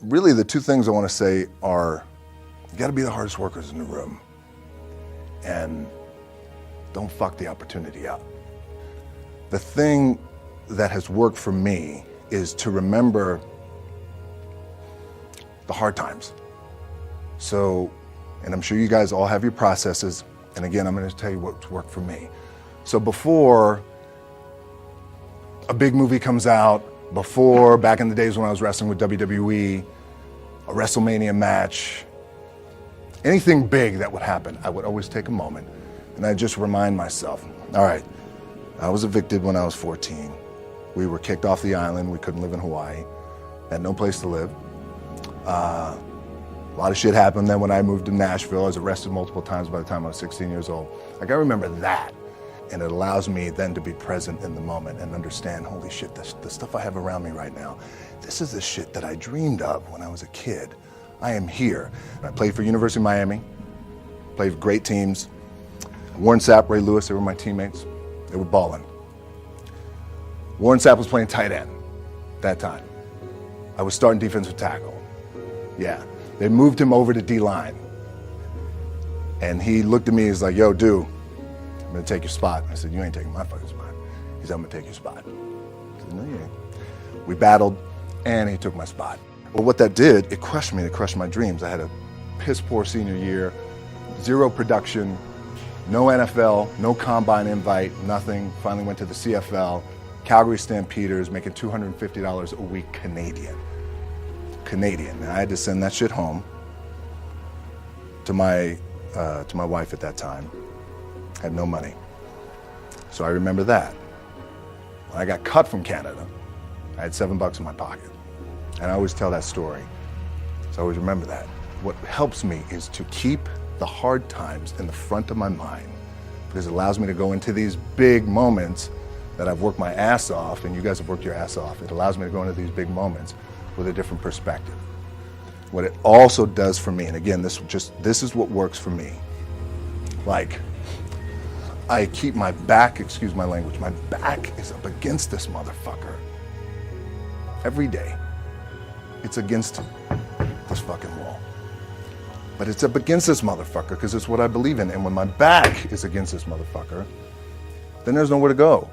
really the two things I want to say are, you got to be the hardest workers in the room, and don't fuck the opportunity up. The thing that has worked for me is to remember the hard times. So, and I'm sure you guys all have your processes, and again, I'm going to tell you what's worked for me. So before a big movie comes out, before, back in the days when I was wrestling with WWE, a WrestleMania match, anything big that would happen, I would always take a moment and I'd just remind myself, all right, I was evicted when I was 14. We were kicked off the island. We couldn't live in Hawaii. Had no place to live. A lot of shit happened then when I moved to Nashville. I was arrested multiple times by the time I was 16 years old. Like, I remember that. And it allows me then to be present in the moment and understand, holy shit, the stuff I have around me right now, this is the shit that I dreamed of when I was a kid. I am here. And I played for University of Miami, played for great teams. Warren Sapp, Ray Lewis, they were my teammates. They were balling. Warren Sapp was playing tight end that time. I was starting defensive tackle. Yeah, they moved him over to D-line. And he looked at me, he's like, yo, dude, I'm gonna take your spot. I said, you ain't taking my fucking spot. He said, I'm gonna take your spot. I said, no, you ain't. We battled, and he took my spot. Well, what that did, it crushed me, it crushed my dreams. I had a piss poor senior year, zero production, no NFL, no combine invite, nothing. Finally went to the CFL, Calgary Stampeders, making $250 a week Canadian. And I had to send that shit home to my wife at that time. Had no money. So I remember that. When I got cut from Canada, I had $7 in my pocket. And I always tell that story. So I always remember that. What helps me is to keep the hard times in the front of my mind, because it allows me to go into these big moments that I've worked my ass off, and you guys have worked your ass off. It allows me to go into these big moments with a different perspective. What it also does for me, and again, this is what works for me. Like, I keep my back, excuse my language, my back is up against this motherfucker. Every day, it's against this fucking wall. But it's up against this motherfucker because it's what I believe in. And when my back is against this motherfucker, then there's nowhere to go.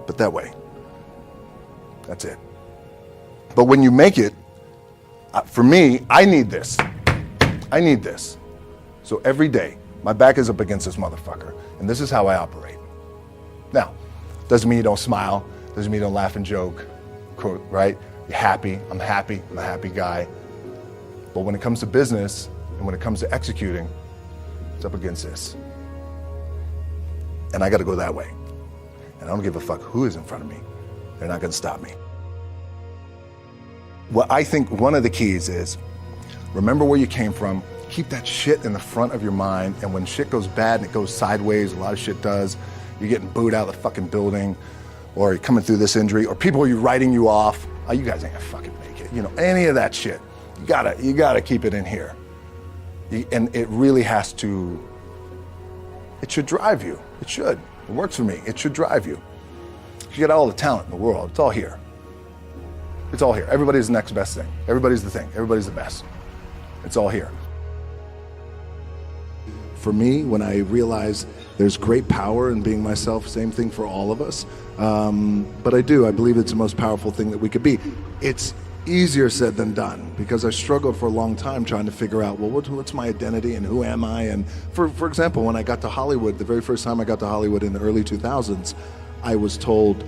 But that way, that's it. But when you make it, for me, I need this. I need this. So every day, my back is up against this motherfucker. And this is how I operate. Now, doesn't mean you don't smile. Doesn't mean you don't laugh and joke, right? You're happy. I'm a happy guy. But when it comes to business and when it comes to executing, it's up against this. And I got to go that way. And I don't give a fuck who is in front of me. They're not going to stop me. What I think one of the keys is, remember where you came from. Keep that shit in the front of your mind. And when shit goes bad and it goes sideways, a lot of shit does, you're getting booed out of the fucking building, or you're coming through this injury, or people are writing you off. Oh, you guys ain't gonna fucking make it. You know, any of that shit. You gotta keep it in here. And it really has to, it should drive you. It should. It works for me. It should drive you. You got all the talent in the world. It's all here. It's all here. Everybody's the next best thing. Everybody's the thing. Everybody's the best. It's all here. For me, when I realize there's great power in being myself, same thing for all of us. But I believe it's the most powerful thing that we could be. It's easier said than done, because I struggled for a long time trying to figure out, well, what's my identity and who am I? And for example, when I got to Hollywood, the very first time I got to Hollywood in the early 2000s, I was told,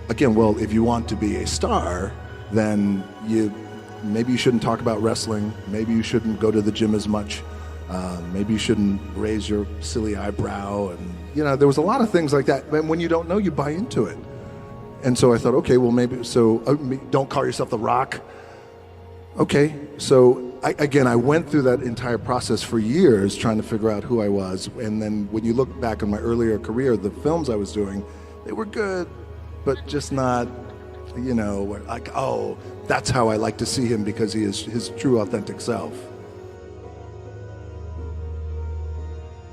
again, well, if you want to be a star, then maybe you shouldn't talk about wrestling, maybe you shouldn't go to the gym as much, maybe you shouldn't raise your silly eyebrow, and there was a lot of things like that. And when you don't know, you buy into it. And so I thought, okay, well, maybe, so don't call yourself The Rock. Okay, so I went through that entire process for years trying to figure out who I was. And then when you look back on my earlier career, the films I was doing, they were good, but just not, like, oh, that's how I like to see him because he is his true, authentic self.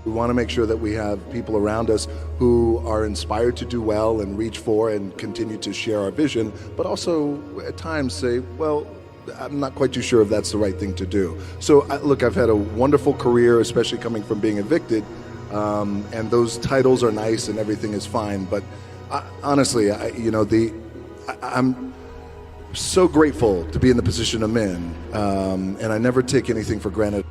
We want to make sure that we have people around us who are inspired to do well and reach for and continue to share our vision, but also at times say, well, I'm not quite too sure if that's the right thing to do. So look, I've had a wonderful career, especially coming from being evicted, and those titles are nice and everything is fine, but honestly, I'm so grateful to be in the position I'm in, and I never take anything for granted.